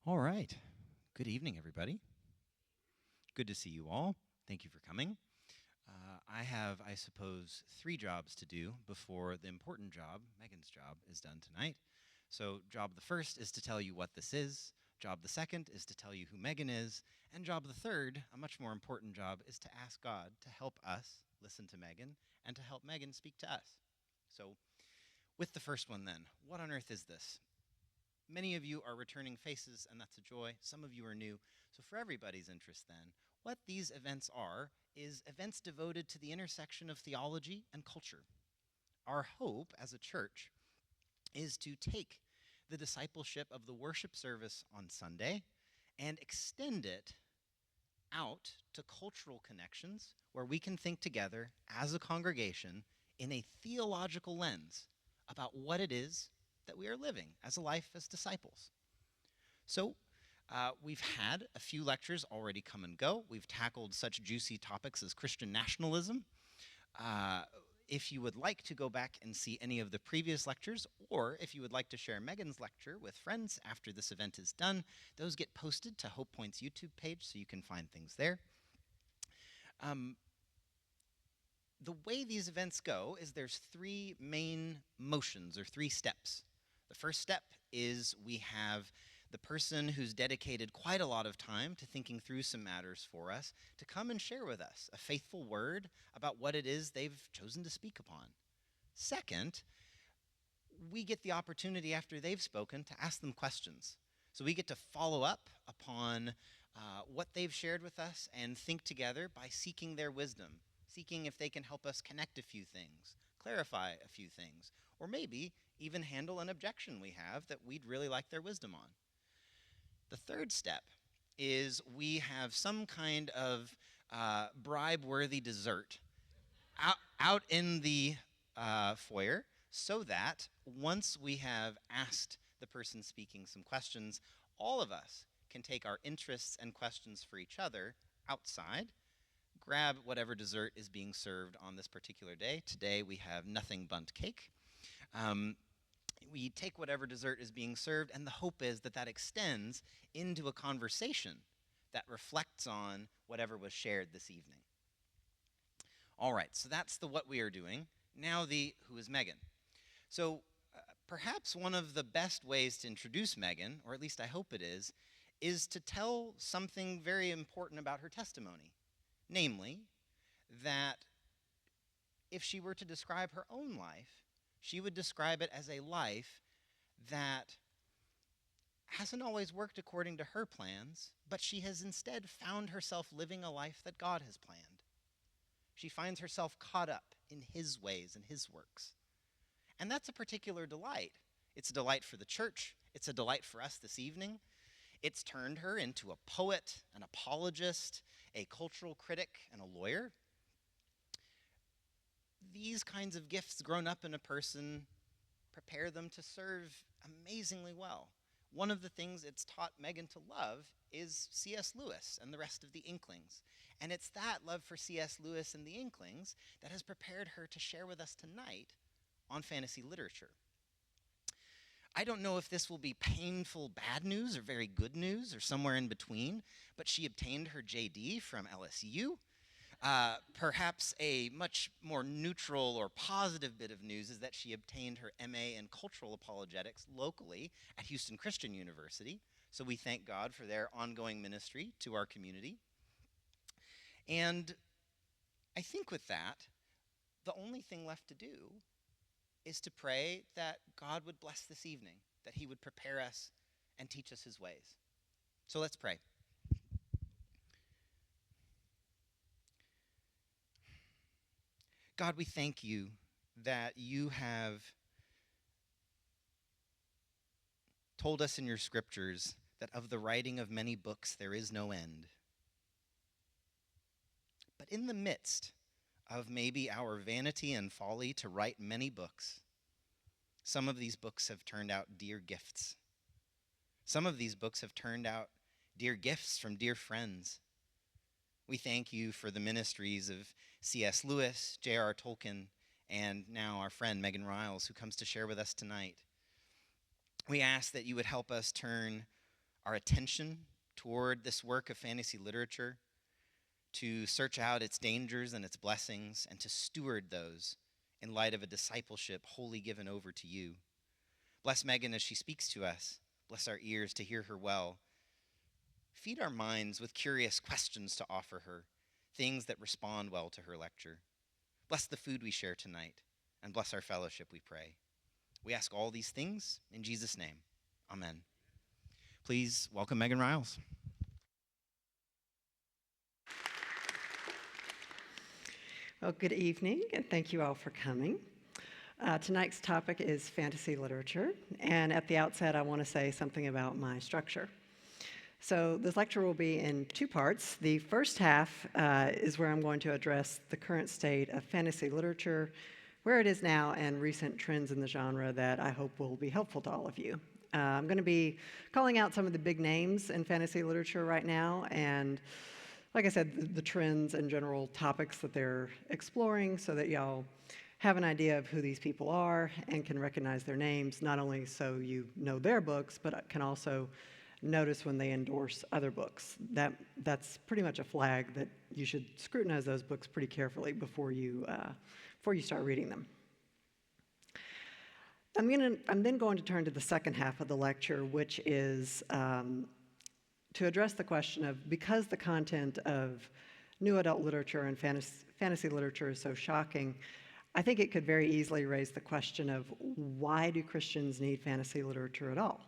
All right. Good evening, everybody. Good to see you all. Thank you for coming. I have, I suppose, 3 jobs to do before the important job, Megan's job, is done tonight. So job the first is to tell you what this is. Job the second is to tell you who Megan is. And job the third, a much more important job, is to ask God to help us listen to Megan and to help Megan speak to us. So with the first one then, what on earth is this? Many of you are returning faces, and that's a joy. Some of you are new. So for everybody's interest then, what these events are is events devoted to the intersection of theology and culture. Our hope as a church is to take the discipleship of the worship service on Sunday and extend it out to cultural connections where we can think together as a congregation in a theological lens about what it is that we are living as a life as disciples. So we've had a few lectures already come and go. We've tackled such juicy topics as Christian nationalism. If you would like to go back and see any of the previous lectures, or if you would like to share Megan's lecture with friends after this event is done, those get posted to HopePointe's YouTube page so you can find things there. The way these events go is there's 3 main motions or 3 steps. The first step is we have the person who's dedicated quite a lot of time to thinking through some matters for us to come and share with us a faithful word about what it is they've chosen to speak upon. Second, we get the opportunity after they've spoken to ask them questions. So we get to follow up upon what they've shared with us and think together by seeking their wisdom, seeking if they can help us connect a few things, clarify a few things, or maybe even handle an objection we have that we'd really like their wisdom on. The third step is we have some kind of bribe-worthy dessert out in the foyer so that once we have asked the person speaking some questions, all of us can take our interests and questions for each other outside, grab whatever dessert is being served on this particular day. Today we have nothing but cake. We take whatever dessert is being served, and the hope is that that extends into a conversation that reflects on whatever was shared this evening. All right, so that's the what we are doing. Now the who is Megan. So perhaps one of the best ways to introduce Megan, or at least I hope it is to tell something very important about her testimony. Namely, that if she were to describe her own life, she would describe it as a life that hasn't always worked according to her plans, but she has instead found herself living a life that God has planned. She finds herself caught up in His ways and His works. And that's a particular delight. It's a delight for the church. It's a delight for us this evening. It's turned her into a poet, an apologist, a cultural critic, and a lawyer. These kinds of gifts grown up in a person prepare them to serve amazingly well. One of the things it's taught Megan to love is C.S. Lewis and the rest of the Inklings. And it's that love for C.S. Lewis and the Inklings that has prepared her to share with us tonight on fantasy literature. I don't know if this will be painful bad news or very good news or somewhere in between, but she obtained her JD from LSU. Perhaps a much more neutral or positive bit of news is that she obtained her MA in Cultural Apologetics locally at Houston Christian University. So we thank God for their ongoing ministry to our community. And I think with that, the only thing left to do is to pray that God would bless this evening, that He would prepare us and teach us His ways. So let's pray. God, we thank You that You have told us in Your scriptures that of the writing of many books there is no end. But in the midst of maybe our vanity and folly to write many books, some of these books have turned out dear gifts. Some of these books have turned out dear gifts from dear friends. We thank You for the ministries of C.S. Lewis, J.R.R. Tolkien, and now our friend Megan Rials, who comes to share with us tonight. We ask that You would help us turn our attention toward this work of fantasy literature, to search out its dangers and its blessings, and to steward those in light of a discipleship wholly given over to you. Bless Megan as she speaks to us. Bless our ears to hear her well. Feed our minds with curious questions to offer her, things that respond well to her lecture. Bless the food we share tonight, and bless our fellowship, we pray. We ask all these things in Jesus' name. Amen. Please welcome Megan Rials. Well, good evening, and thank you all for coming. Tonight's topic is fantasy literature, and at the outset, I want to say something about my structure. So this lecture will be in two parts. The first half is where I'm going to address the current state of fantasy literature, where it is now, and recent trends in the genre that I hope will be helpful to all of you. I'm going to be calling out some of the big names in fantasy literature right now, and like I said, the trends and general topics that they're exploring so that y'all have an idea of who these people are and can recognize their names, not only so you know their books, but can also notice when they endorse other books. That's pretty much a flag that you should scrutinize those books pretty carefully before you start reading them. I'm then going to turn to the second half of the lecture, which is to address the question of, because the content of new adult literature and fantasy literature is so shocking, I think it could very easily raise the question of, why do Christians need fantasy literature at all?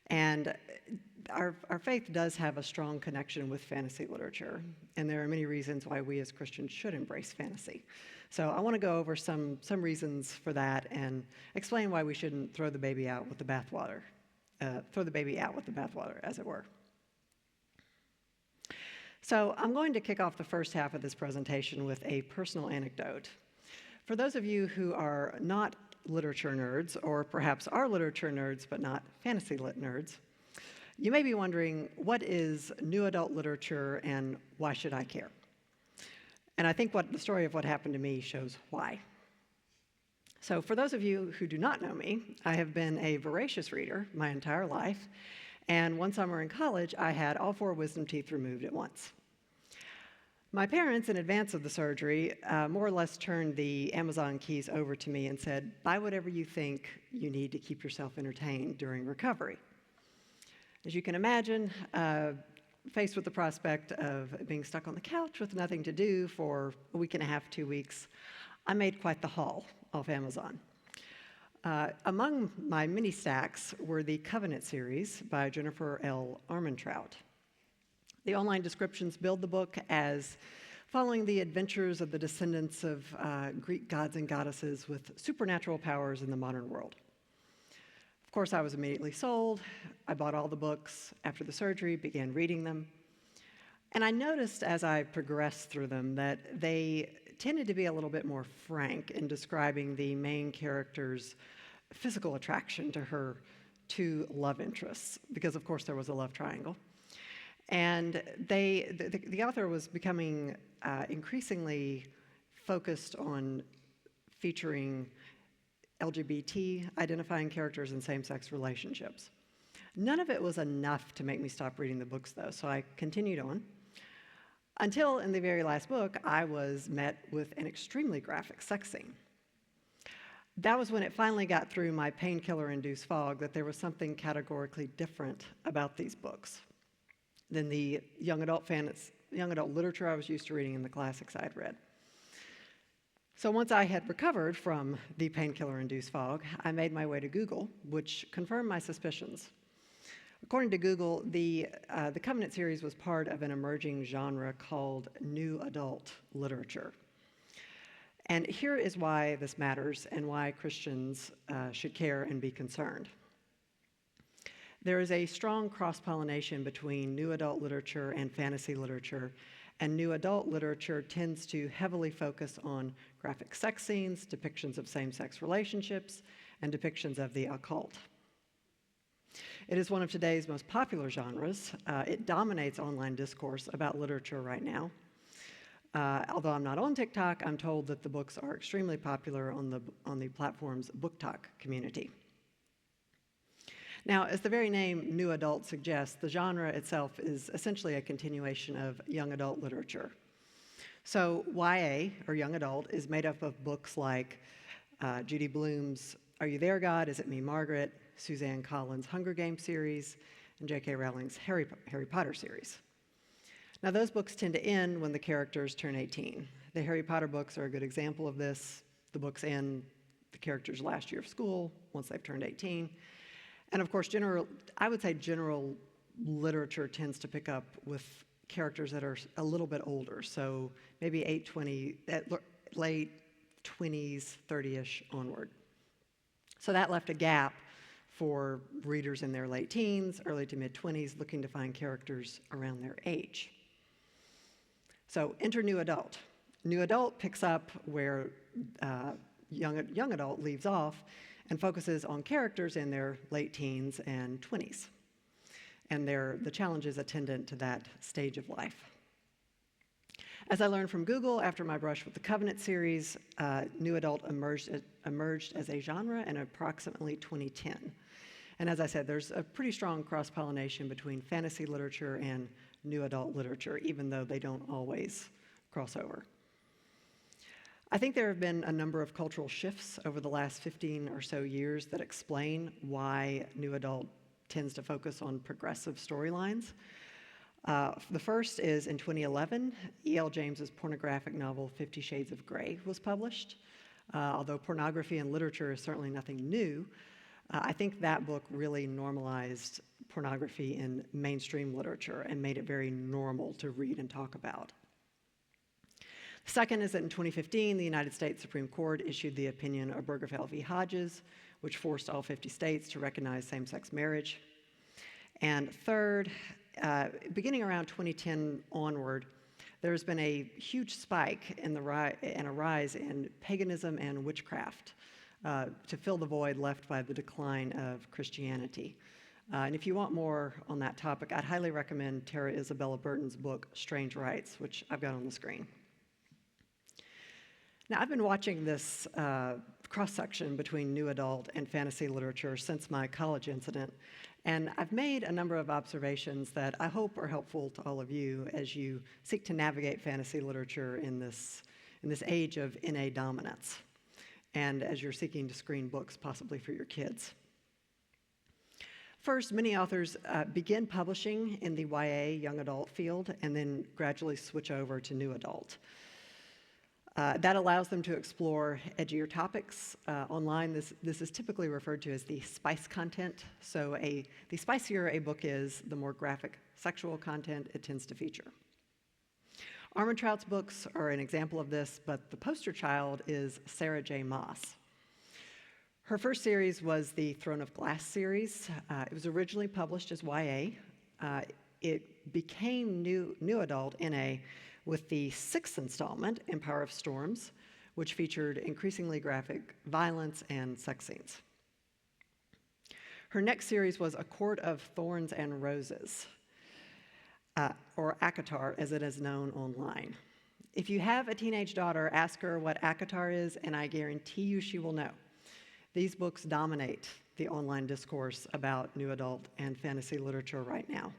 And our faith does have a strong connection with fantasy literature, and there are many reasons why we as Christians should embrace fantasy. So I want to go over some reasons for that and explain why we shouldn't throw the baby out with the bathwater. As it were. So I'm going to kick off the first half of this presentation with a personal anecdote. For those of you who are not literature nerds, or perhaps are literature nerds but not fantasy lit nerds, you may be wondering, what is new adult literature and why should I care? And I think the story of what happened to me shows why. So for those of you who do not know me, I have been a voracious reader my entire life, and one summer in college, I had all 4 wisdom teeth removed at once. My parents, in advance of the surgery, more or less turned the Amazon keys over to me and said, buy whatever you think you need to keep yourself entertained during recovery. As you can imagine, faced with the prospect of being stuck on the couch with nothing to do for a week and a half, 2 weeks, I made quite the haul off Amazon. Among my mini stacks were the Covenant series by Jennifer L. Armentrout. The online descriptions billed the book as following the adventures of the descendants of Greek gods and goddesses with supernatural powers in the modern world. Of course, I was immediately sold. I bought all the books after the surgery, began reading them. And I noticed as I progressed through them that they tended to be a little bit more frank in describing the main character's physical attraction to her 2 love interests, because of course there was a love triangle. And the author was becoming increasingly focused on featuring LGBT identifying characters in same-sex relationships. None of it was enough to make me stop reading the books, though, so I continued on. Until in the very last book, I was met with an extremely graphic sex scene. That was when it finally got through my painkiller-induced fog that there was something categorically different about these books than the young adult literature I was used to reading and the classics I had read. So once I had recovered from the painkiller-induced fog, I made my way to Google, which confirmed my suspicions. According to Google, the Covenant series was part of an emerging genre called new adult literature. And here is why this matters and why Christians should care and be concerned. There is a strong cross-pollination between new adult literature and fantasy literature, and new adult literature tends to heavily focus on graphic sex scenes, depictions of same-sex relationships, and depictions of the occult. It is one of today's most popular genres. It dominates online discourse about literature right now. Although I'm not on TikTok, I'm told that the books are extremely popular on the platform's BookTok community. Now, as the very name new adult suggests, the genre itself is essentially a continuation of young adult literature. So YA, or young adult, is made up of books like Judy Blume's Are You There, God? Is It Me, Margaret? Suzanne Collins' Hunger Games series, and J.K. Rowling's Harry Potter series. Now, those books tend to end when the characters turn 18. The Harry Potter books are a good example of this. The books end the characters' last year of school once they've turned 18. And of course, I would say general literature tends to pick up with characters that are a little bit older, so maybe late 20s, 30-ish onward. So that left a gap for readers in their late teens, early to mid-20s, looking to find characters around their age. So enter new adult. New adult picks up where young adult leaves off and focuses on characters in their late teens and 20s, and the challenges attendant to that stage of life. As I learned from Google after my brush with the Covenant series, new adult emerged as a genre in approximately 2010. And as I said, there's a pretty strong cross-pollination between fantasy literature and new adult literature, even though they don't always cross over. I think there have been a number of cultural shifts over the last 15 or so years that explain why new adult tends to focus on progressive storylines. The first is in 2011, E.L. James's pornographic novel 50 Shades of Grey was published. Although pornography in literature is certainly nothing new, I think that book really normalized pornography in mainstream literature and made it very normal to read and talk about. Second is that in 2015, the United States Supreme Court issued the opinion of Obergefell v. Hodges, which forced all 50 states to recognize same-sex marriage. And third, beginning around 2010 onward, there's been a huge spike in a rise in paganism and witchcraft to fill the void left by the decline of Christianity. And if you want more on that topic, I'd highly recommend Tara Isabella Burton's book, Strange Rites, which I've got on the screen. Now, I've been watching this cross-section between new adult and fantasy literature since my college incident, and I've made a number of observations that I hope are helpful to all of you as you seek to navigate fantasy literature in this age of NA dominance, and as you're seeking to screen books possibly for your kids. First, many authors begin publishing in the YA young adult field and then gradually switch over to new adult. That allows them to explore edgier topics. Online, this is typically referred to as the spice content. So the spicier a book is, the more graphic sexual content it tends to feature. Armentrout's books are an example of this, but the poster child is Sarah J. Maas. Her first series was the Throne of Glass series. It was originally published as YA. It became new adult NA with the sixth installment, Empire of Storms, which featured increasingly graphic violence and sex scenes. Her next series was A Court of Thorns and Roses, or ACOTAR as it is known online. If you have a teenage daughter, ask her what ACOTAR is, and I guarantee you she will know. These books dominate the online discourse about new adult and fantasy literature right now.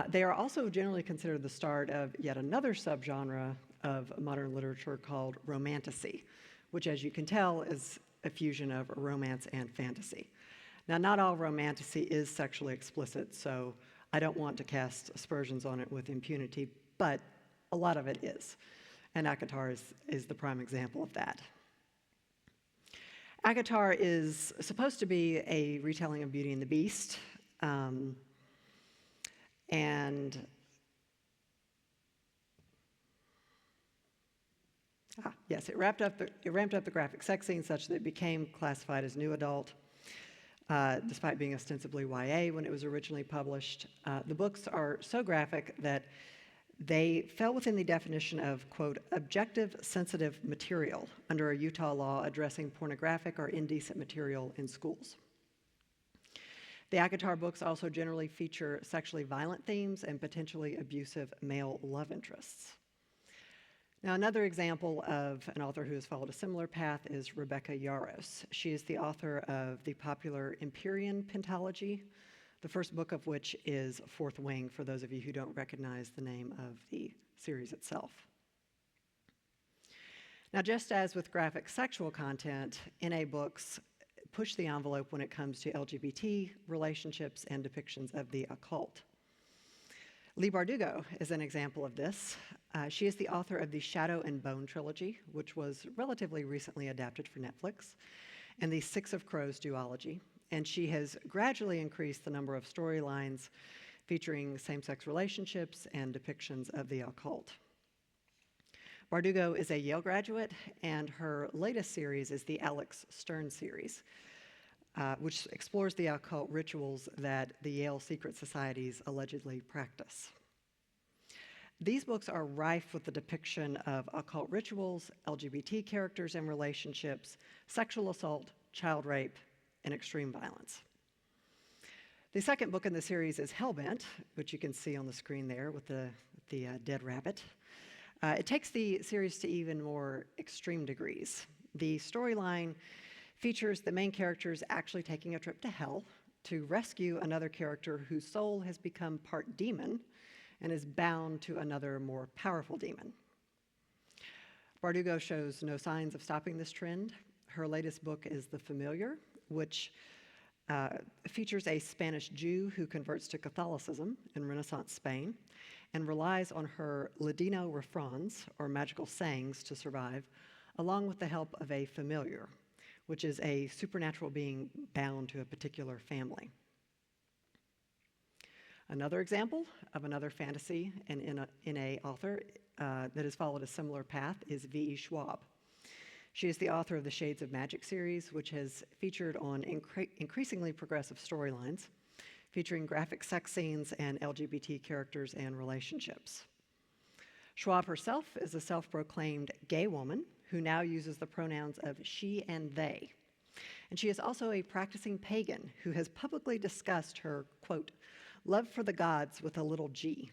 They are also generally considered the start of yet another subgenre of modern literature called romantasy, which, as you can tell, is a fusion of romance and fantasy. Now, not all romantasy is sexually explicit, so I don't want to cast aspersions on it with impunity, but a lot of it is. And ACOTAR is the prime example of that. ACOTAR is supposed to be a retelling of Beauty and the Beast, yes, it ramped up the graphic sex scenes such that it became classified as new adult, despite being ostensibly YA when it was originally published. The books are so graphic that they fell within the definition of, quote, objective sensitive material under a Utah law addressing pornographic or indecent material in schools. The ACOTAR books also generally feature sexually violent themes and potentially abusive male love interests. Now, another example of an author who has followed a similar path is Rebecca Yarros. She is the author of the popular Empyrean pentalogy, the first book of which is Fourth Wing, for those of you who don't recognize the name of the series itself. Now, just as with graphic sexual content, NA books push the envelope when it comes to LGBT relationships and depictions of the occult. Leigh Bardugo is an example of this. She is the author of the Shadow and Bone trilogy, which was relatively recently adapted for Netflix, and the Six of Crows duology. And she has gradually increased the number of storylines featuring same-sex relationships and depictions of the occult. Bardugo is a Yale graduate, and her latest series is the Alex Stern series, which explores the occult rituals that the Yale secret societies allegedly practice. These books are rife with the depiction of occult rituals, LGBT characters and relationships, sexual assault, child rape, and extreme violence. The second book in the series is Hellbent, which you can see on the screen there with the dead rabbit. It takes the series to even more extreme degrees. The storyline features the main characters actually taking a trip to hell to rescue another character whose soul has become part demon and is bound to another more powerful demon. Bardugo shows no signs of stopping this trend. Her latest book is The Familiar, which features a Spanish Jew who converts to Catholicism in Renaissance Spain and relies on her Ladino refrains, or magical sayings, to survive, along with the help of a familiar, which is a supernatural being bound to a particular family. Another example of another fantasy and NA author that has followed a similar path is V.E. Schwab. She is the author of the Shades of Magic series, which has featured on increasingly progressive storylines, featuring graphic sex scenes and LGBT characters and relationships. Schwab herself is a self-proclaimed gay woman who now uses the pronouns of she and they. And she is also a practicing pagan who has publicly discussed her, quote, love for the gods with a little g.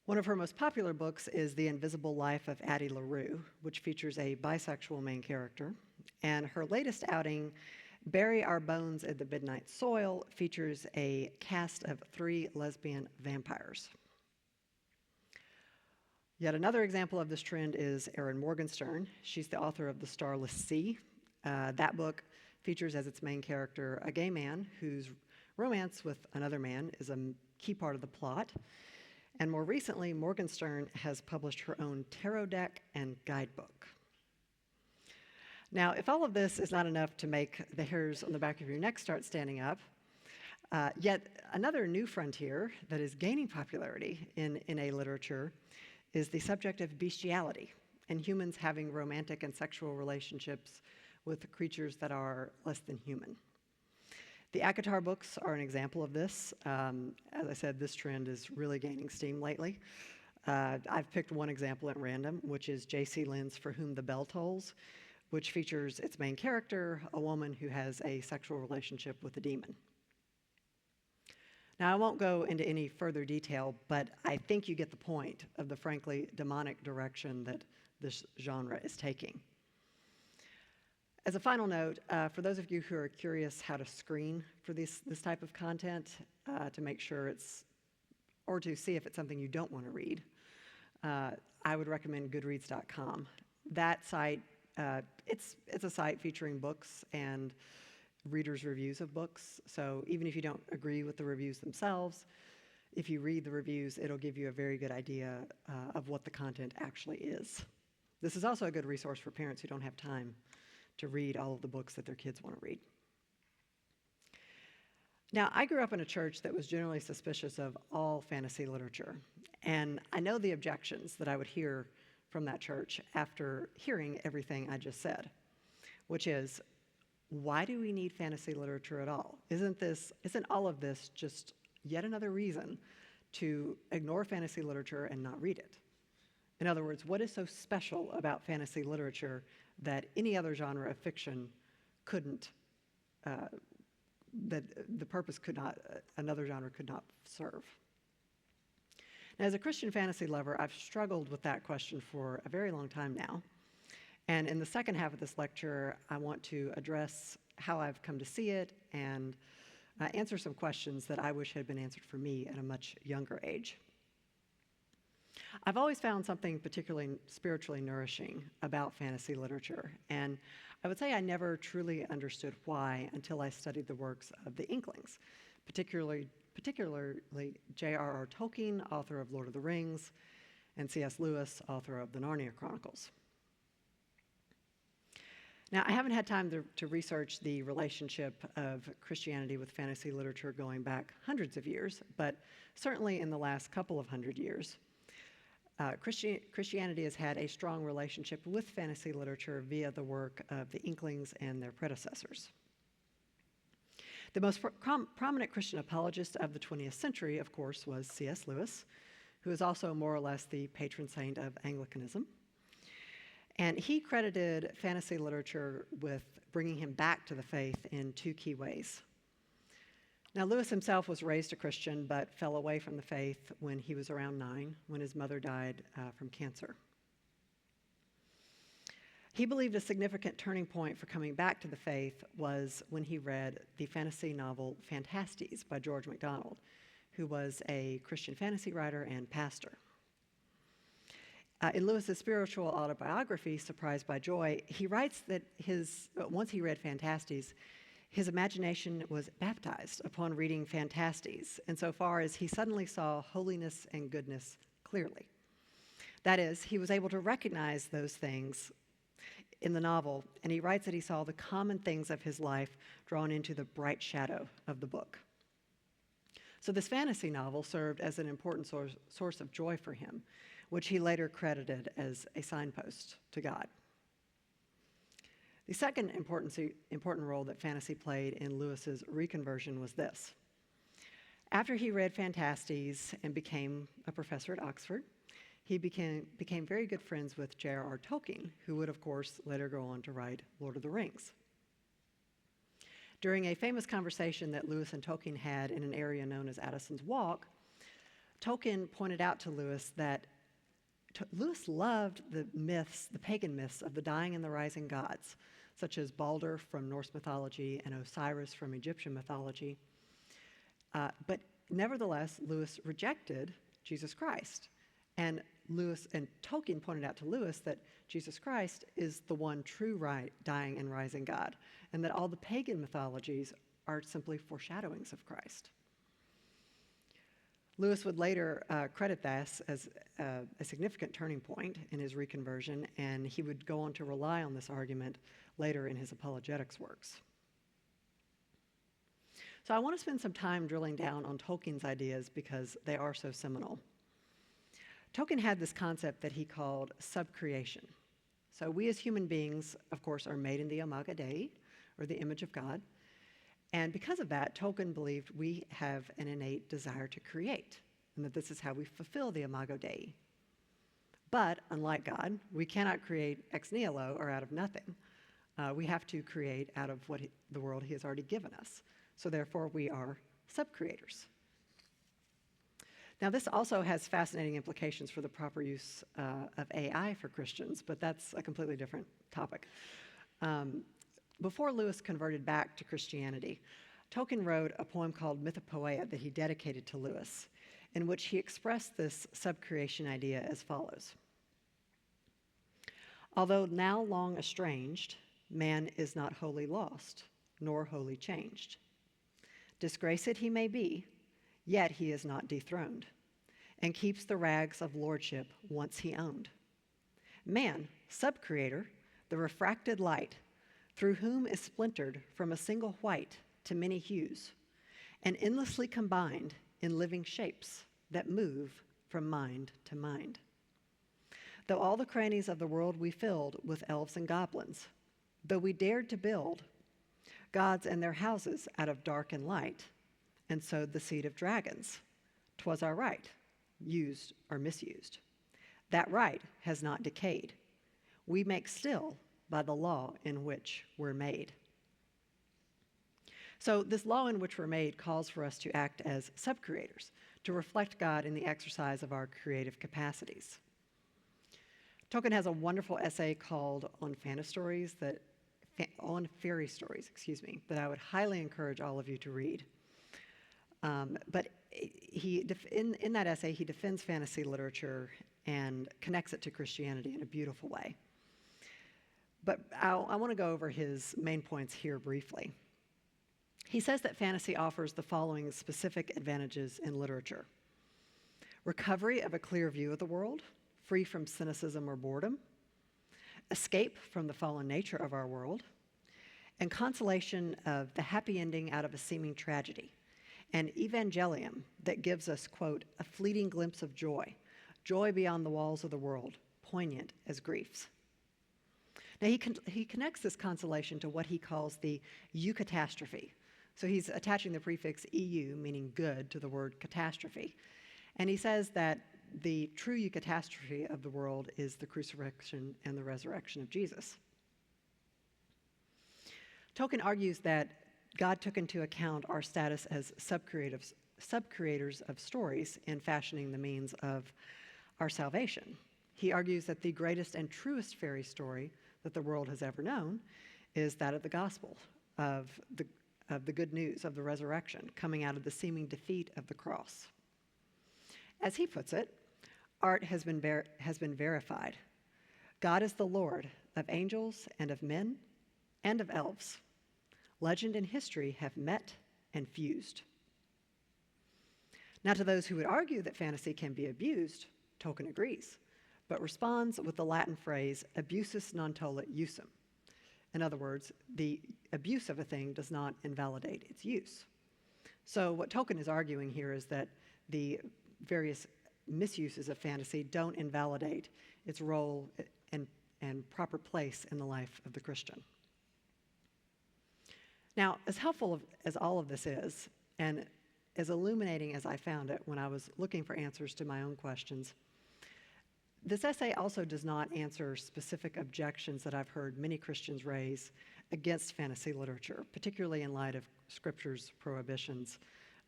One of her most popular books is The Invisible Life of Addie LaRue, which features a bisexual main character. And her latest outing, Bury Our Bones in the Midnight Soil, features a cast of 3 lesbian vampires. Yet another example of this trend is Erin Morgenstern. She's the author of The Starless Sea. That book features as its main character a gay man whose romance with another man is a key part of the plot. And more recently, Morgenstern has published her own tarot deck and guidebook. Now, if all of this is not enough to make the hairs on the back of your neck start standing up, yet another new frontier that is gaining popularity in NA literature is the subject of bestiality and humans having romantic and sexual relationships with creatures that are less than human. The ACOTAR books are an example of this. As I said, this trend is really gaining steam lately. I've picked one example at random, which is J.C. Lynn's For Whom the Bell Tolls, which features its main character, a woman who has a sexual relationship with a demon. Now, I won't go into any further detail, but I think you get the point of the frankly demonic direction that this genre is taking. As a final note, for those of you who are curious how to screen for this type of content, to make sure or to see if it's something you don't want to read, I would recommend Goodreads.com. That site, it's a site featuring books and readers' reviews of books. So even if you don't agree with the reviews themselves, if you read the reviews, it'll give you a very good idea of what the content actually is. This is also a good resource for parents who don't have time to read all of the books that their kids want to read. Now, I grew up in a church that was generally suspicious of all fantasy literature, and I know the objections that I would hear from that church after hearing everything I just said, which is, why do we need fantasy literature at all? Isn't all of this just yet another reason to ignore fantasy literature and not read it? In other words, what is so special about fantasy literature that any other genre of fiction couldn't, that the purpose could not, another genre could not serve? Now, as a Christian fantasy lover, I've struggled with that question for a very long time now. And in the second half of this lecture, I want to address how I've come to see it and answer some questions that I wish had been answered for me at a much younger age. I've always found something particularly spiritually nourishing about fantasy literature, and I would say I never truly understood why until I studied the works of the Inklings, particularly J.R.R. Tolkien, author of Lord of the Rings, and C.S. Lewis, author of the Narnia Chronicles. Now, I haven't had time to research the relationship of Christianity with fantasy literature going back hundreds of years, but certainly in the last couple of hundred years, Christianity has had a strong relationship with fantasy literature via the work of the Inklings and their predecessors. The most prominent Christian apologist of the 20th century, of course, was C.S. Lewis, who is also more or less the patron saint of Anglicanism. And he credited fantasy literature with bringing him back to the faith in two key ways. Now, Lewis himself was raised a Christian, but fell away from the faith when he was around 9, when his mother died from cancer. He believed a significant turning point for coming back to the faith was when he read the fantasy novel Phantastes by George MacDonald, who was a Christian fantasy writer and pastor. In Lewis's spiritual autobiography, Surprised by Joy, he writes that once he read Phantastes, his imagination was baptized upon reading Phantastes, insofar as he suddenly saw holiness and goodness clearly. That is, he was able to recognize those things in the novel, and he writes that he saw the common things of his life drawn into the bright shadow of the book. So this fantasy novel served as an important source of joy for him, which he later credited as a signpost to God. The second important role that fantasy played in Lewis's reconversion was this. After he read Phantastes and became a professor at Oxford, he became very good friends with J.R.R. Tolkien, who would, of course, later go on to write Lord of the Rings. During a famous conversation that Lewis and Tolkien had in an area known as Addison's Walk, Tolkien pointed out to Lewis that Lewis loved the myths, the pagan myths of the dying and the rising gods, such as Balder from Norse mythology and Osiris from Egyptian mythology. But nevertheless, Lewis rejected Jesus Christ. And Tolkien pointed out to Lewis that Jesus Christ is the one true dying and rising God, and that all the pagan mythologies are simply foreshadowings of Christ. Lewis would later credit this as a significant turning point in his reconversion, and he would go on to rely on this argument later in his apologetics works. So I want to spend some time drilling down on Tolkien's ideas because they are so seminal. Tolkien had this concept that he called subcreation. So we as human beings, of course, are made in the imago Dei, or the image of God. And because of that, Tolkien believed we have an innate desire to create, and that this is how we fulfill the imago Dei. But, unlike God, we cannot create ex nihilo, or out of nothing. We have to create out of the world he has already given us. So therefore, we are sub-creators. Now, this also has fascinating implications for the proper use of AI for Christians, but that's a completely different topic. Before Lewis converted back to Christianity, Tolkien wrote a poem called Mythopoeia that he dedicated to Lewis, in which he expressed this subcreation idea as follows. Although now long estranged, man is not wholly lost, nor wholly changed. Disgraced he may be, yet he is not dethroned, and keeps the rags of lordship once he owned. Man, subcreator, the refracted light, through whom is splintered from a single white to many hues, and endlessly combined in living shapes that move from mind to mind. Though all the crannies of the world we filled with elves and goblins, though we dared to build gods and their houses out of dark and light, and sowed the seed of dragons, 'twas our right, used or misused. That right has not decayed. We make still by the law in which we're made. So this law in which we're made calls for us to act as sub-creators, to reflect God in the exercise of our creative capacities. Tolkien has a wonderful essay called On Fairy Stories that I would highly encourage all of you to read. But in that essay, he defends fantasy literature and connects it to Christianity in a beautiful way. But I want to go over his main points here briefly. He says that fantasy offers the following specific advantages in literature: recovery of a clear view of the world, free from cynicism or boredom, escape from the fallen nature of our world, and consolation of the happy ending out of a seeming tragedy, an evangelium that gives us, quote, a fleeting glimpse of joy, joy beyond the walls of the world, poignant as griefs. Now, he connects this consolation to what he calls the eucatastrophe. So he's attaching the prefix EU, meaning good, to the word catastrophe. And he says that the true eucatastrophe of the world is the crucifixion and the resurrection of Jesus. Tolkien argues that God took into account our status as sub-creators of stories in fashioning the means of our salvation. He argues that the greatest and truest fairy story that the world has ever known is that of the gospel, of the good news of the resurrection coming out of the seeming defeat of the cross. As he puts it, art has been verified. God is the Lord of angels and of men and of elves. Legend and history have met and fused. Now, to those who would argue that fantasy can be abused, Tolkien agrees, but responds with the Latin phrase abusus non tollit usum. In other words, the abuse of a thing does not invalidate its use. So what Tolkien is arguing here is that the various misuses of fantasy don't invalidate its role and proper place in the life of the Christian. Now, as helpful as all of this is, and as illuminating as I found it when I was looking for answers to my own questions, this essay also does not answer specific objections that I've heard many Christians raise against fantasy literature, particularly in light of Scripture's prohibitions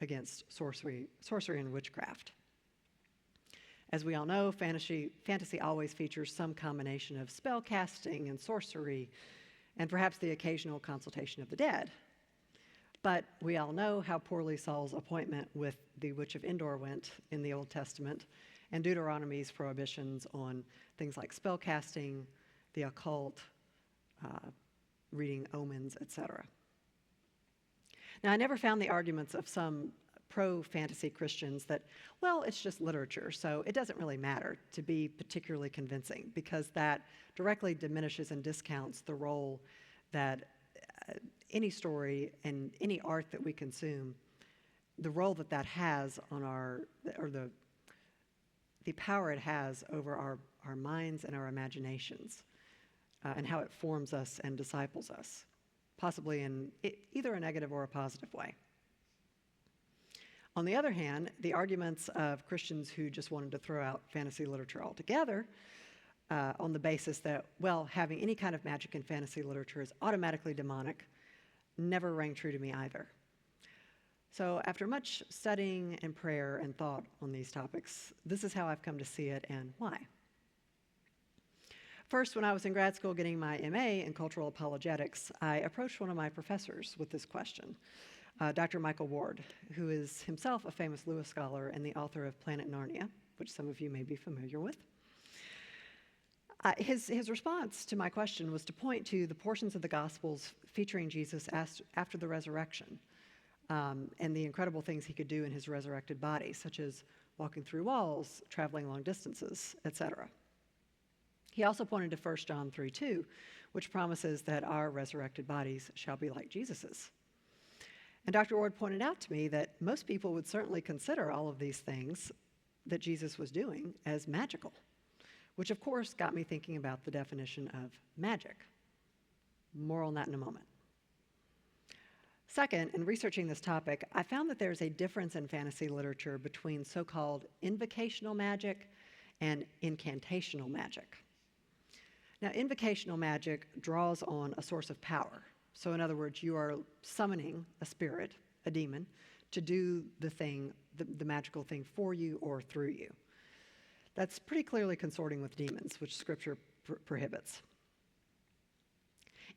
against sorcery and witchcraft. As we all know, fantasy always features some combination of spell casting and sorcery, and perhaps the occasional consultation of the dead. But we all know how poorly Saul's appointment with the Witch of Endor went in the Old Testament, and Deuteronomy's prohibitions on things like spell casting, the occult, reading omens, etc. Now, I never found the arguments of some pro-fantasy Christians that, well, it's just literature, so it doesn't really matter, to be particularly convincing, because that directly diminishes and discounts the role that any story and any art that we consume, the role that has on the power it has over our minds and our imaginations, and how it forms us and disciples us, possibly in either a negative or a positive way. On the other hand, the arguments of Christians who just wanted to throw out fantasy literature altogether on the basis that, well, having any kind of magic in fantasy literature is automatically demonic, never rang true to me either. So after much studying and prayer and thought on these topics, this is how I've come to see it and why. First, when I was in grad school getting my MA in cultural apologetics, I approached one of my professors with this question, Dr. Michael Ward, who is himself a famous Lewis scholar and the author of Planet Narnia, which some of you may be familiar with. His response to my question was to point to the portions of the Gospels featuring Jesus after the resurrection, and the incredible things he could do in his resurrected body, such as walking through walls, traveling long distances, etc. He also pointed to 1 John 3:2, which promises that our resurrected bodies shall be like Jesus's. And Dr. Ward pointed out to me that most people would certainly consider all of these things that Jesus was doing as magical, which of course got me thinking about the definition of magic. More on that in a moment. Second, in researching this topic, I found that there's a difference in fantasy literature between so-called invocational magic and incantational magic. Now, invocational magic draws on a source of power. So in other words, you are summoning a spirit, a demon, to do the thing, the magical thing for you or through you. That's pretty clearly consorting with demons, which Scripture prohibits.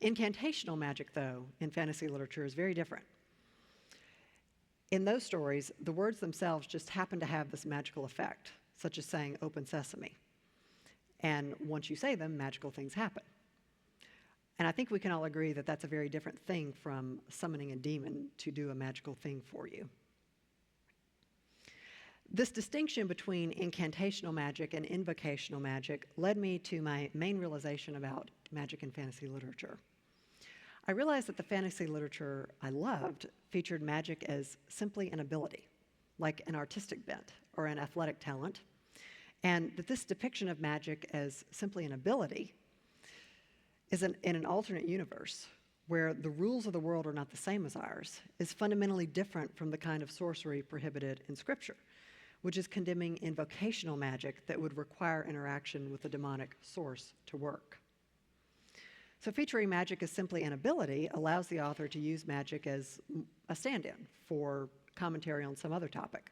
Incantational magic, though, in fantasy literature is very different. In those stories, the words themselves just happen to have this magical effect, such as saying, "Open sesame." And once you say them, magical things happen. And I think we can all agree that that's a very different thing from summoning a demon to do a magical thing for you. This distinction between incantational magic and invocational magic led me to my main realization about magic in fantasy literature. I realized that the fantasy literature I loved featured magic as simply an ability, like an artistic bent or an athletic talent, and that this depiction of magic as simply an ability is in an alternate universe where the rules of the world are not the same as ours, is fundamentally different from the kind of sorcery prohibited in Scripture, which is condemning invocational magic that would require interaction with the demonic source to work. So featuring magic as simply an ability allows the author to use magic as a stand-in for commentary on some other topic.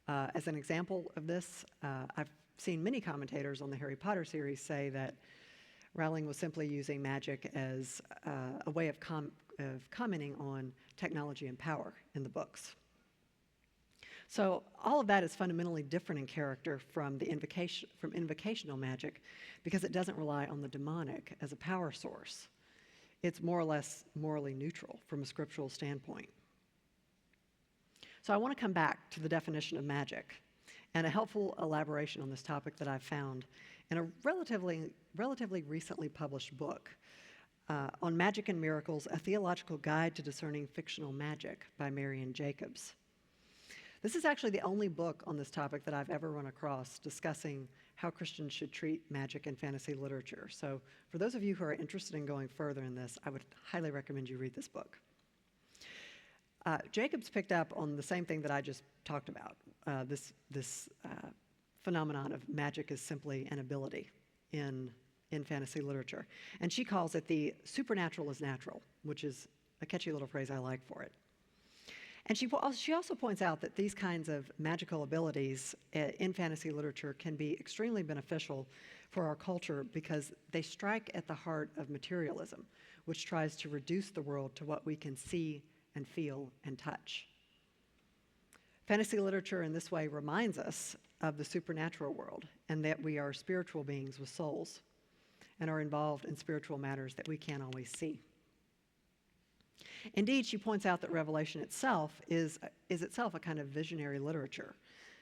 As an example of this, I've seen many commentators on the Harry Potter series say that Rowling was simply using magic as a way of commenting on technology and power in the books. So all of that is fundamentally different in character from invocational magic because it doesn't rely on the demonic as a power source. It's more or less morally neutral from a scriptural standpoint. So I want to come back to the definition of magic and a helpful elaboration on this topic that I've found in a relatively recently published book on Magic and Miracles, A Theological Guide to Discerning Fictional Magic by Marian Jacobs. This is actually the only book on this topic that I've ever run across discussing how Christians should treat magic in fantasy literature. So for those of you who are interested in going further in this, I would highly recommend you read this book. Jacobs picked up on the same thing that I just talked about, this phenomenon of magic is simply an ability in fantasy literature. And she calls it the supernatural is natural, which is a catchy little phrase I like for it. And she also points out that these kinds of magical abilities in fantasy literature can be extremely beneficial for our culture because they strike at the heart of materialism, which tries to reduce the world to what we can see and feel and touch. Fantasy literature in this way reminds us of the supernatural world and that we are spiritual beings with souls and are involved in spiritual matters that we can't always see. Indeed, she points out that Revelation itself is itself a kind of visionary literature.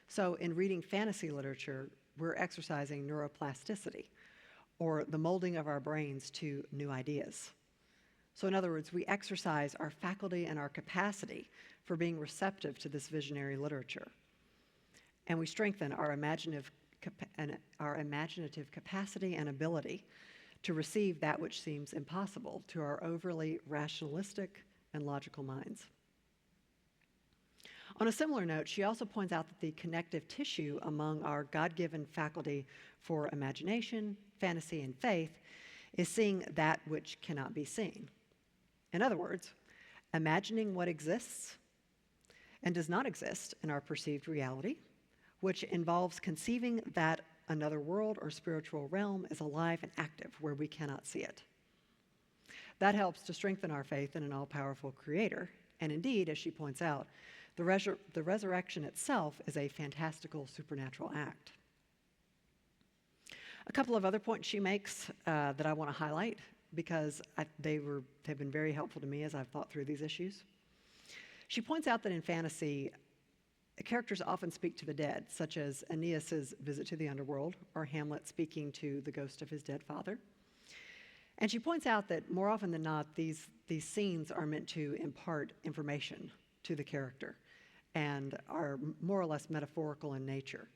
So in reading fantasy literature, we're exercising neuroplasticity, or the molding of our brains to new ideas. So in other words, we exercise our faculty and our capacity for being receptive to this visionary literature. And we strengthen our imaginative capacity and ability to receive that which seems impossible to our overly rationalistic and logical minds. On a similar note, she also points out that the connective tissue among our God-given faculty for imagination, fantasy, and faith is seeing that which cannot be seen. In other words, imagining what exists and does not exist in our perceived reality, which involves conceiving that another world or spiritual realm is alive and active where we cannot see it. That helps to strengthen our faith in an all-powerful creator. And indeed, as she points out, the resurrection itself is a fantastical supernatural act. A couple of other points she makes that I want to highlight because they've been very helpful to me as I've thought through these issues. She points out that in fantasy, characters often speak to the dead, such as Aeneas's visit to the underworld or Hamlet speaking to the ghost of his dead father. And she points out that more often than not, these scenes are meant to impart information to the character and are more or less metaphorical in nature.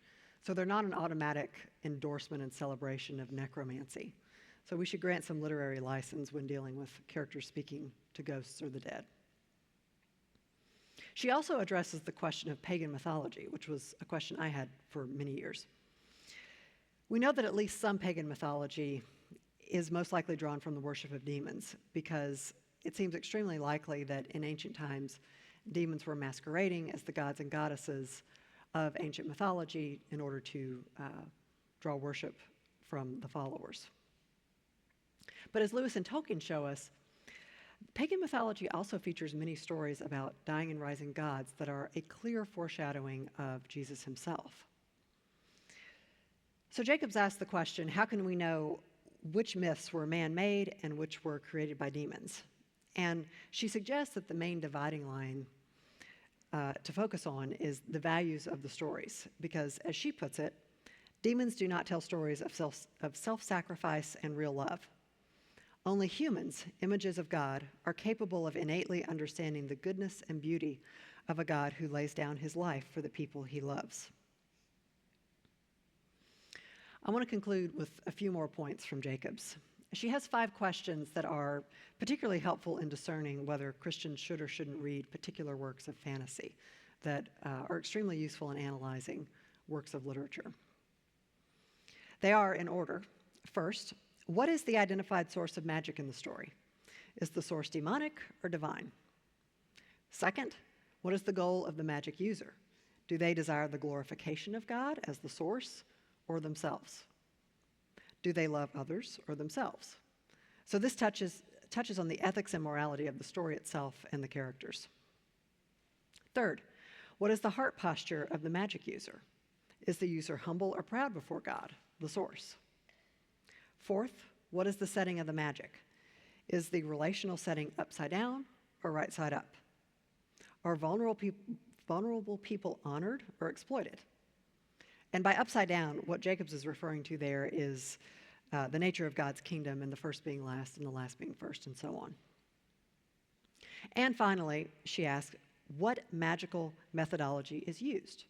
So they're not an automatic endorsement and celebration of necromancy. So we should grant some literary license when dealing with characters speaking to ghosts or the dead. She also addresses the question of pagan mythology, which was a question I had for many years. We know that at least some pagan mythology is most likely drawn from the worship of demons because it seems extremely likely that in ancient times, Demons were masquerading as the gods and goddesses of ancient mythology in order to draw worship from the followers. But as Lewis and Tolkien show us, pagan mythology also features many stories about dying and rising gods that are a clear foreshadowing of Jesus himself. So Jacobs asked the question, how can we know which myths were man-made and which were created by demons? And she suggests that the main dividing line to focus on is the values of the stories, because as she puts it, demons do not tell stories of self-sacrifice and real love. Only humans, images of God, are capable of innately understanding the goodness and beauty of a God who lays down his life for the people he loves. I want to conclude with a few more points from Jacobs. She has 5 questions that are particularly helpful in discerning whether Christians should or shouldn't read particular works of fantasy that are extremely useful in analyzing works of literature. They are in order. First, what is the identified source of magic in the story? Is the source demonic or divine? Second, what is the goal of the magic user? Do they desire the glorification of God as the source or themselves? Do they love others or themselves? So this touches on the ethics and morality of the story itself and the characters. Third, what is the heart posture of the magic user? Is the user humble or proud before God, the source? Fourth, what is the setting of the magic? Is the relational setting upside down or right side up? Are vulnerable people honored or exploited? And by upside down, what Jacobs is referring to there is the nature of God's kingdom, and the first being last and the last being first, and so on. And finally, she asks, what magical methodology is used?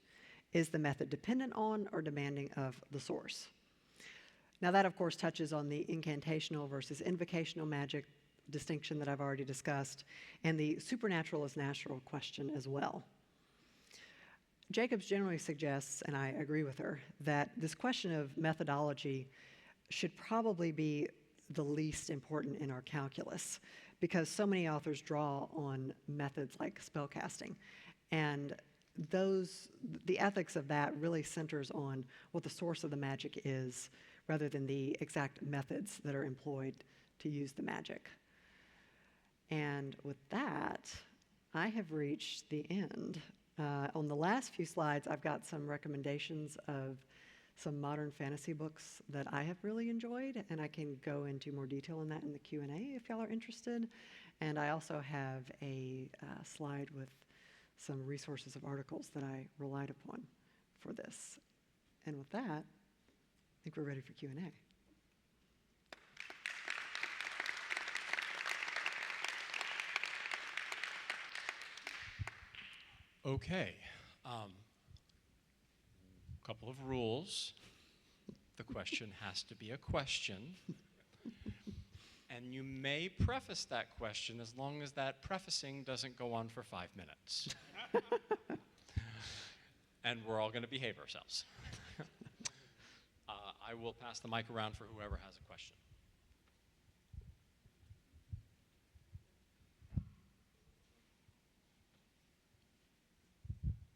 Is the method dependent on or demanding of the source? Now that, of course, touches on the incantational versus invocational magic distinction that I've already discussed, and the supernatural as natural question as well. Jacobs generally suggests, and I agree with her, that this question of methodology should probably be the least important in our calculus, because so many authors draw on methods like spellcasting, and the ethics of that really centers on what the source of the magic is, rather than the exact methods that are employed to use the magic. And with that, I have reached the end. On the last few slides, I've got some recommendations of some modern fantasy books that I have really enjoyed, and I can go into more detail on that in the Q&A if y'all are interested. And I also have a slide with some resources of articles that I relied upon for this. And with that, I think we're ready for Q&A. Okay. Couple of rules. The question has to be a question. And you may preface that question as long as that prefacing doesn't go on for 5 minutes. And we're all going to behave ourselves. I will pass the mic around for whoever has a question.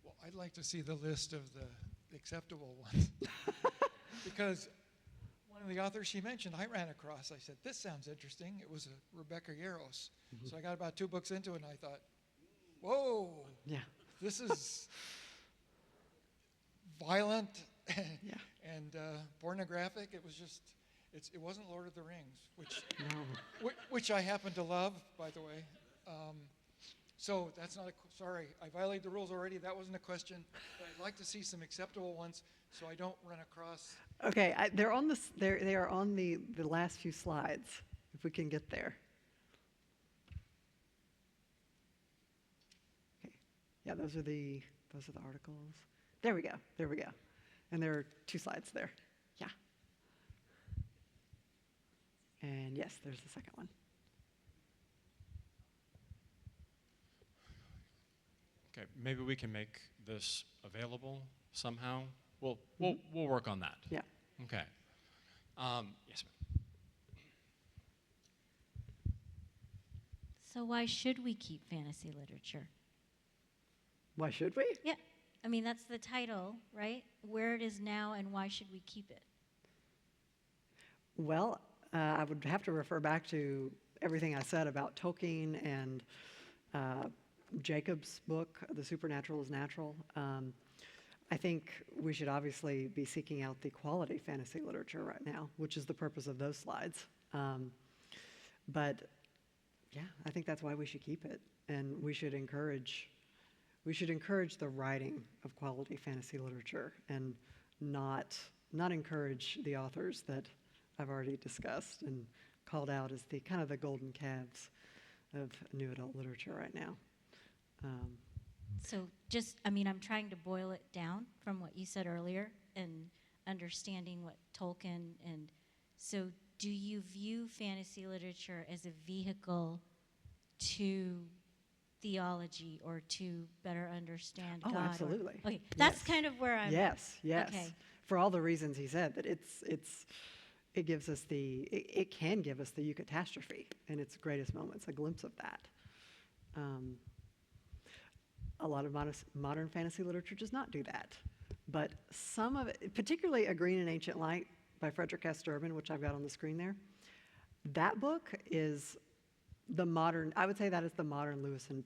Well, I'd like to see the list of the acceptable ones. Because one of the authors she mentioned, I ran across, I said, this sounds interesting. It was a Rebecca Yarros. Mm-hmm. So I got about 2 books into it, and I thought, whoa, yeah, this is violent yeah. and pornographic. It was just, it wasn't Lord of the Rings, which I happen to love, by the way. So that's not sorry, I violated the rules already. That wasn't a question. But I'd like to see some acceptable ones so I don't run across. Okay, they're on this. They are on the last few slides. If we can get there. Okay, yeah, those are the articles. There we go. There we go. And there are 2 slides there. Yeah. And yes, there's the second one. Okay, maybe we can make this available somehow. We'll work on that. Yeah. Okay. Yes, ma'am. So why should we keep fantasy literature? Why should we? Yeah. I mean, that's the title, right? Where it is now and why should we keep it? Well, I would have to refer back to everything I said about Tolkien and Jacob's book, The Supernatural is Natural. I think we should obviously be seeking out the quality fantasy literature right now, which is the purpose of those slides. But yeah, I think that's why we should keep it, and we should encourage the writing of quality fantasy literature, and not encourage the authors that I've already discussed and called out as the kind of the golden calves of new adult literature right now. So just, I mean, I'm trying to boil it down from what you said earlier and understanding what Tolkien, and so do you view fantasy literature as a vehicle to theology or to better understand God? Oh, absolutely. Okay, that's Yes. kind of where I'm. Yes. Okay. For all the reasons he said, that it gives us it can give us the eucatastrophe in its greatest moments, a glimpse of that. A lot of modern fantasy literature does not do that, but some of it, particularly A Green and Ancient Light by Frederic S. Durbin, which I've got on the screen there, that book is I would say that is the modern Lewis and,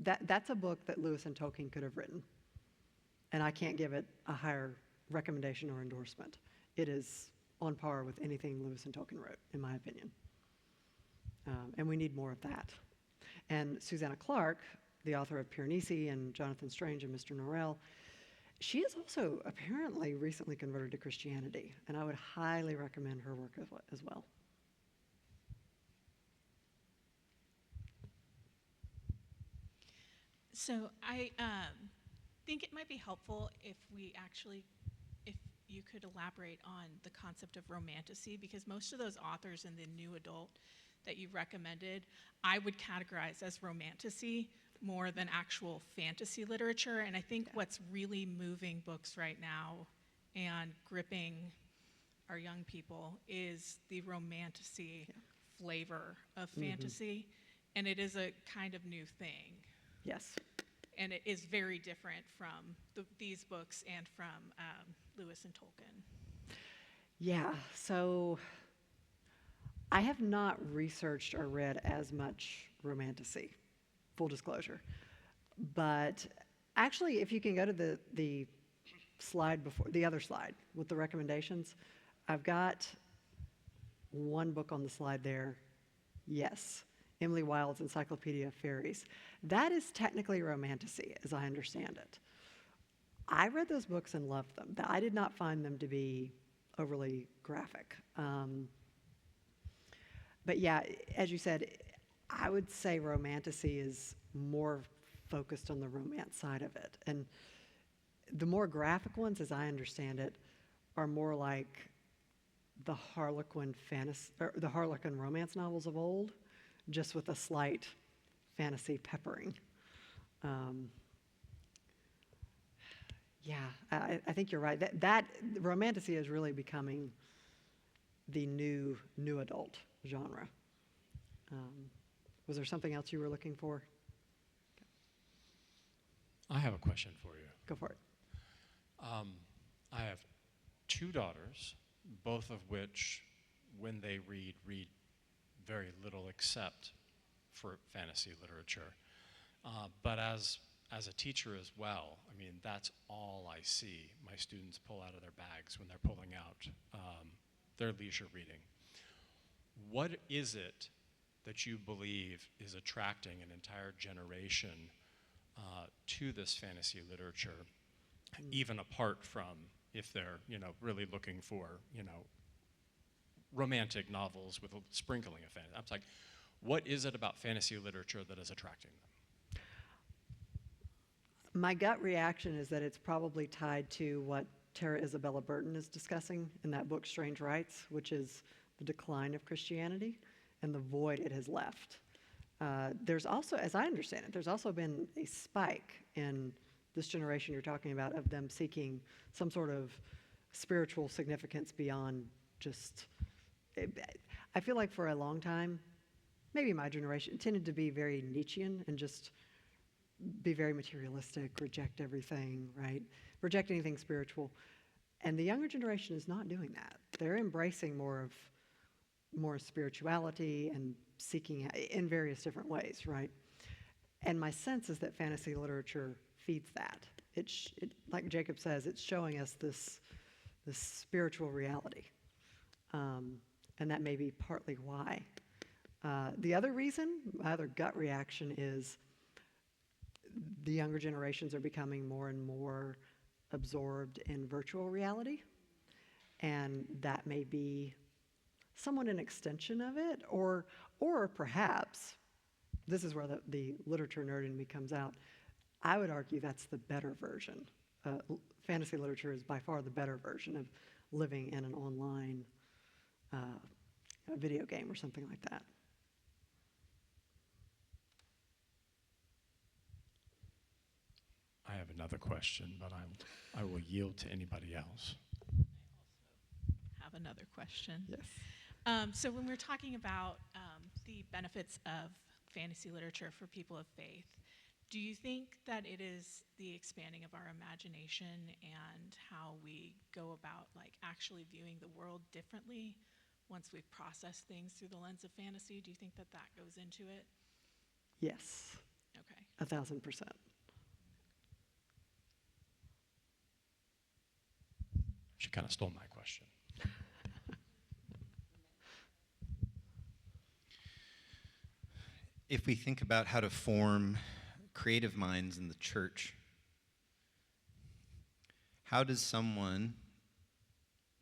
that's a book that Lewis and Tolkien could have written, and I can't give it a higher recommendation or endorsement. It is on par with anything Lewis and Tolkien wrote, in my opinion. And we need more of that. And Suzanna Clarke, the author of Piranesi and Jonathan Strange and Mr. Norrell, she is also apparently recently converted to Christianity, and I would highly recommend her work as well. So I think it might be helpful if you could elaborate on the concept of romantasy, because most of those authors in the new adult that you recommended, I would categorize as romantasy more than actual fantasy literature. And I think what's really moving books right now and gripping our young people is the romantasy flavor of fantasy. And it is a kind of new thing. Yes. And it is very different from these books and from Lewis and Tolkien. Yeah, so I have not researched or read as much romantasy, full disclosure. But actually, if you can go to the slide before, the other slide with the recommendations, I've got one book on the slide there. Yes, Emily Wilde's Encyclopedia of Faeries. That is technically romantasy, as I understand it. I read those books and loved them. I did not find them to be overly graphic. But yeah, as you said, I would say romantasy is more focused on the romance side of it. And the more graphic ones, as I understand it, are more like the Harlequin romance novels of old, just with a slight fantasy peppering. I think you're right. That romantasy is really becoming the new adult genre. Was there something else you were looking for? I have a question for you. Go for it. I have two daughters, both of which, when they read very little except for fantasy literature. But as a teacher as well, I mean, that's all I see my students pull out of their bags when they're pulling out their leisure reading. What is it that you believe is attracting an entire generation to this fantasy literature, even apart from if they're, really looking for, romantic novels with a sprinkling of fantasy? I'm like, what is it about fantasy literature that is attracting them? My gut reaction is that it's probably tied to what Tara Isabella Burton is discussing in that book, Strange Rites, which is the decline of Christianity and the void it has left. There's also, as I understand it, there's also been a spike in this generation you're talking about of them seeking some sort of spiritual significance beyond just, I feel like for a long time, maybe my generation, tended to be very Nietzschean and just be very materialistic, reject everything, right? Reject anything spiritual. And the younger generation is not doing that. They're embracing more spirituality and seeking in various different ways, right? And my sense is that fantasy literature feeds that. Like Jacob says, it's showing us this spiritual reality. And that may be partly why. The other reason, my other gut reaction is the younger generations are becoming more and more absorbed in virtual reality. And that may be somewhat an extension of it, or perhaps, this is where the literature nerd in me comes out, I would argue that's the better version. Fantasy literature is by far the better version of living in an online video game or something like that. I have another question, but I will yield to anybody else. Have another question. Yes. So when we're talking about the benefits of fantasy literature for people of faith, do you think that it is the expanding of our imagination and how we go about like actually viewing the world differently once we've processed things through the lens of fantasy? Do you think that goes into it? Yes. Okay. 1,000%. She kind of stole my question. If we think about how to form creative minds in the church, how does someone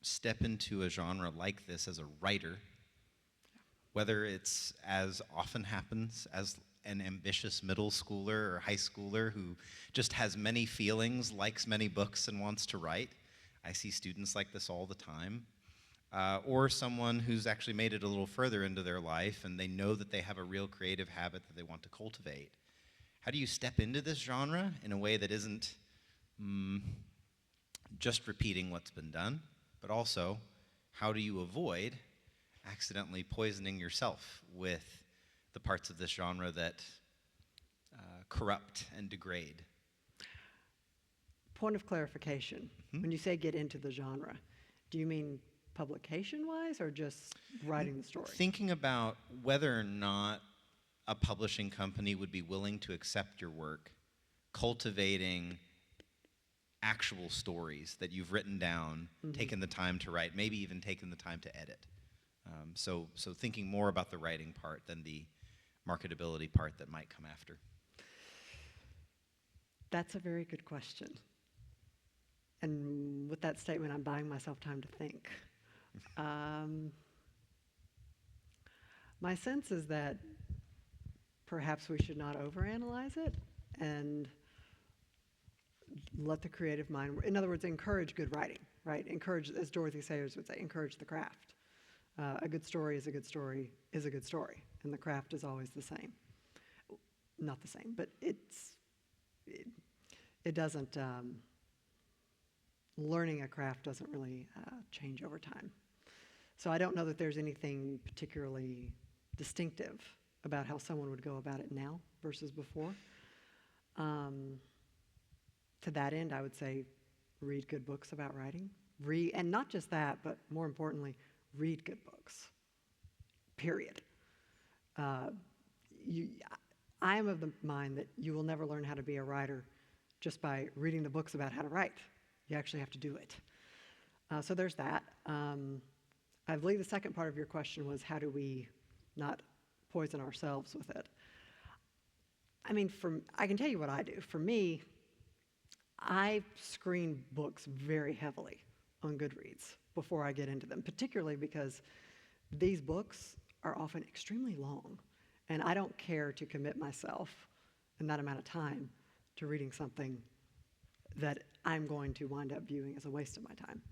step into a genre like this as a writer, whether it's, as often happens, as an ambitious middle schooler or high schooler who just has many feelings, likes many books, and wants to write? I see students like this all the time. Or someone who's actually made it a little further into their life and they know that they have a real creative habit that they want to cultivate. How do you step into this genre in a way that isn't just repeating what's been done, but also how do you avoid accidentally poisoning yourself with the parts of this genre that corrupt and degrade? Point of clarification. Mm-hmm. When you say get into the genre, do you mean publication-wise or just writing the story? Thinking about whether or not a publishing company would be willing to accept your work, cultivating actual stories that you've written down, taken the time to write, maybe even taken the time to edit. So thinking more about the writing part than the marketability part that might come after. That's a very good question. And with that statement, I'm buying myself time to think. My sense is that perhaps we should not overanalyze it and let the creative mind, in other words, encourage good writing, right? Encourage, as Dorothy Sayers would say, encourage the craft. A good story is a good story is a good story, and the craft is always the same. Not the same, but it doesn't, learning a craft doesn't really change over time. So I don't know that there's anything particularly distinctive about how someone would go about it now versus before. To that end, I would say read good books about writing. And not just that, but more importantly, read good books, period. I am of the mind that you will never learn how to be a writer just by reading the books about how to write. You actually have to do it. So there's that. I believe the second part of your question was how do we not poison ourselves with it? I mean, I can tell you what I do. For me, I screen books very heavily on Goodreads before I get into them, particularly because these books are often extremely long, and I don't care to commit myself in that amount of time to reading something that I'm going to wind up viewing as a waste of my time.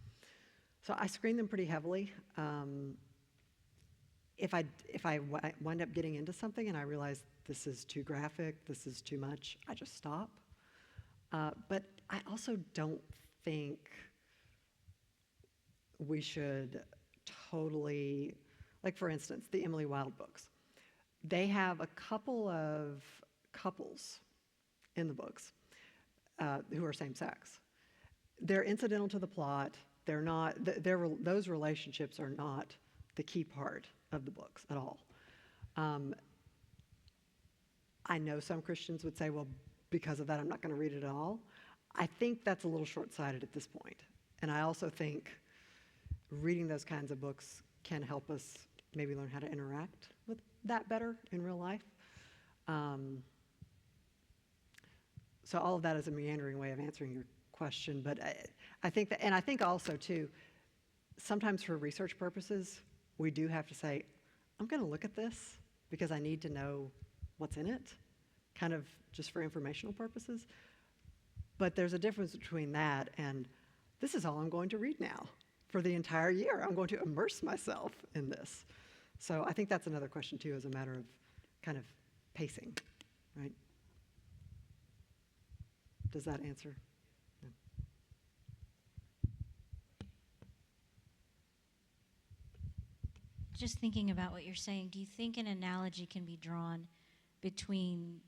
So I screen them pretty heavily. If I wind up getting into something and I realize this is too graphic, this is too much, I just stop. But I also don't think we should totally, like for instance, the Emily Wilde books. They have a couple of couples in the books who are same-sex. They're incidental to the plot. They're not, those relationships are not the key part of the books at all. I know some Christians would say, well, because of that, I'm not going to read it at all. I think that's a little short-sighted at this point. And I also think reading those kinds of books can help us maybe learn how to interact with that better in real life. So all of that is a meandering way of answering your question, but I think that, and I think also too, sometimes for research purposes, we do have to say, I'm going to look at this because I need to know what's in it, kind of just for informational purposes. But there's a difference between that and this is all I'm going to read now for the entire year. I'm going to immerse myself in this. So I think that's another question too, as a matter of kind of pacing, right? Does that answer? Yeah. Just thinking about what you're saying, do you think an analogy can be drawn between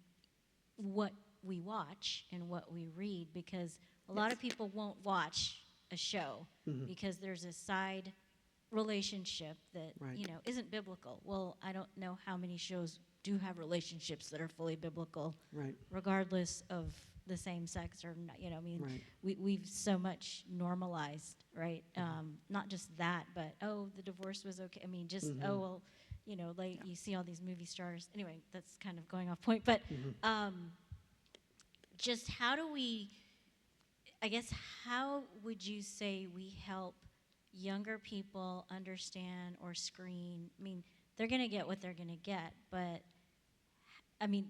what we watch and what we read? Because a lot of people won't watch a show because there's a side relationship that isn't biblical. Well, I don't know how many shows do have relationships that are fully biblical, regardless of the same sex or not. We've so much normalized, right? Not just that, but the divorce was okay. Like you see all these movie stars. Anyway, that's kind of going off point, but just how do we? I guess how would you say we help younger people understand or screen? I mean, they're going to get what they're going to get, but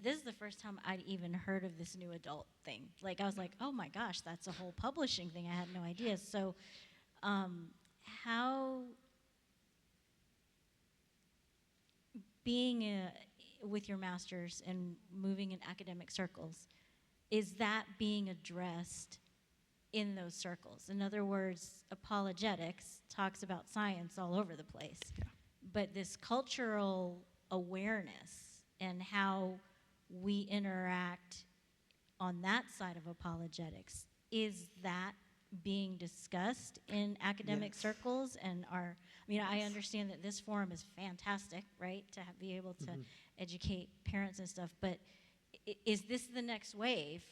this is the first time I'd even heard of this new adult thing. Like, I was like, oh my gosh, that's a whole publishing thing. I had no idea. So how, being with your master's and moving in academic circles, is that being addressed in those circles? In other words, apologetics talks about science all over the place. Yeah. But this cultural awareness and how we interact on that side of apologetics, is that being discussed in academic circles? And I understand that this forum is fantastic, right, to be able to educate parents and stuff, but is this the next wave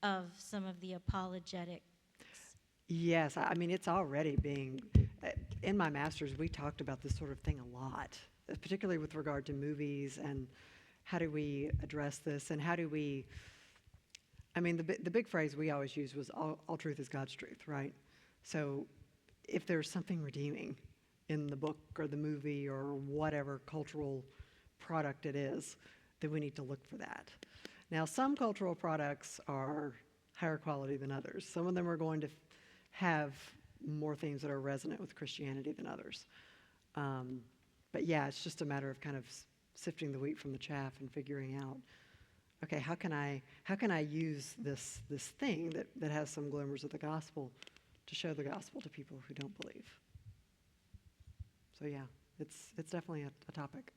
of some of the apologetics? Yes, it's already being, in my master's, we talked about this sort of thing a lot, particularly with regard to movies and how do we address this and how do we, the big phrase we always used was all truth is God's truth, right? So if there's something redeeming in the book or the movie or whatever cultural product it is, then we need to look for that. Now, some cultural products are higher quality than others. Some of them are going to have more themes that are resonant with Christianity than others. But yeah, it's just a matter of kind of sifting the wheat from the chaff and figuring out, okay, how can I use this thing that has some glimmers of the gospel to show the gospel to people who don't believe? So yeah, it's definitely a topic.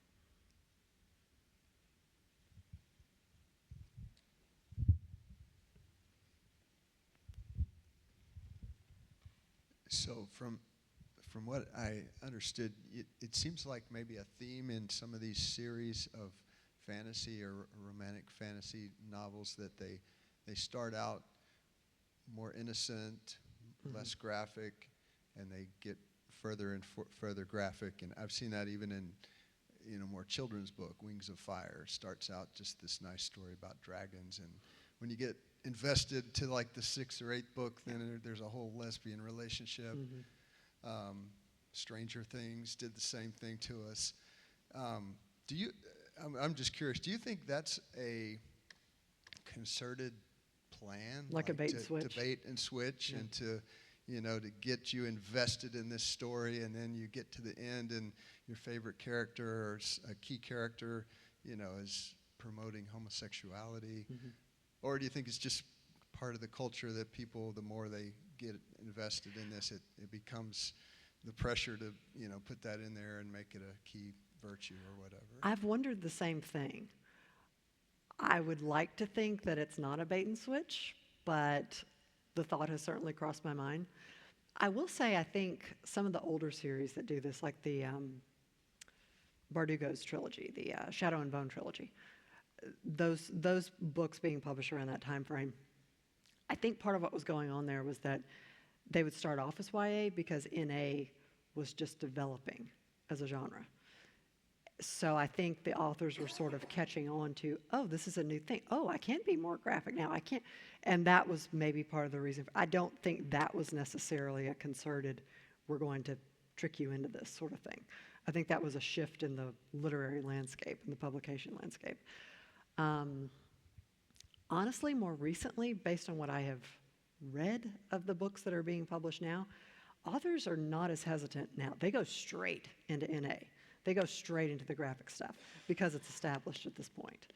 So from what I understood, it seems like maybe a theme in some of these series of fantasy or romantic fantasy novels that they start out more innocent, less graphic, and they get further and further graphic. And I've seen that even in more children's book. Wings of Fire starts out just this nice story about dragons, and when you get invested to like the 6th or 8th book, then there's a whole lesbian relationship. Stranger Things did the same thing to us. I'm just curious, do you think that's a concerted plan? Like a bait and switch? To bait and switch and to get you invested in this story, and then you get to the end and your favorite character or a key character, is promoting homosexuality? Or do you think it's just part of the culture that people, the more they get invested in this, it becomes the pressure to, put that in there and make it a key virtue or whatever? I've wondered the same thing. I would like to think that it's not a bait and switch, but the thought has certainly crossed my mind. I will say I think some of the older series that do this, like the Bardugo's trilogy, the Shadow and Bone trilogy, those books being published around that time frame, I think part of what was going on there was that they would start off as YA because NA was just developing as a genre. So I think the authors were sort of catching on to, oh, this is a new thing. Oh, I can be more graphic now. I can't. And that was maybe part of the reason. I don't think that was necessarily a concerted, we're going to trick you into this sort of thing. I think that was a shift in the literary landscape, in the publication landscape. Honestly, more recently, based on what I have read of the books that are being published now, authors are not as hesitant now. They go straight into NA. They go straight into the graphic stuff because it's established at this point.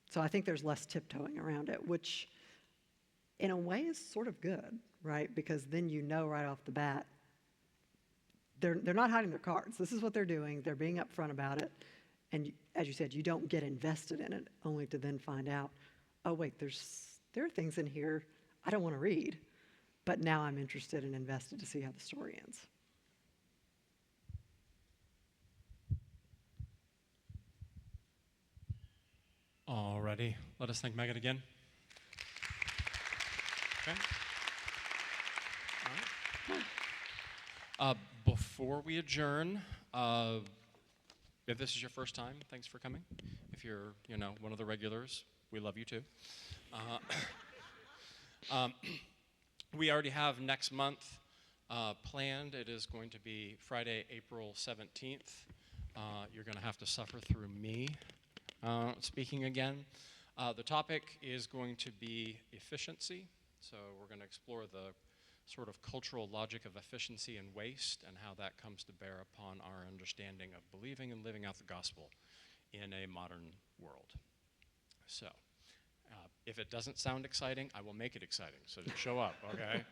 So I think there's less tiptoeing around it, which in a way is sort of good, right? Because then you know right off the bat, they're not hiding their cards. This is what they're doing. They're being upfront about it. And as you said, you don't get invested in it only to then find out, oh, wait, there are things in here I don't want to read, but now I'm interested and invested to see how the story ends. Alrighty, let us thank Megan again. Okay. All right. Before we adjourn, if this is your first time, thanks for coming. If you're, one of the regulars, we love you too. We already have next month planned. It is going to be Friday, April 17th. You're going to have to suffer through me speaking again. The topic is going to be efficiency. So we're going to explore the sort of cultural logic of efficiency and waste and how that comes to bear upon our understanding of believing and living out the gospel in a modern world. So if it doesn't sound exciting, I will make it exciting. So just show up, okay?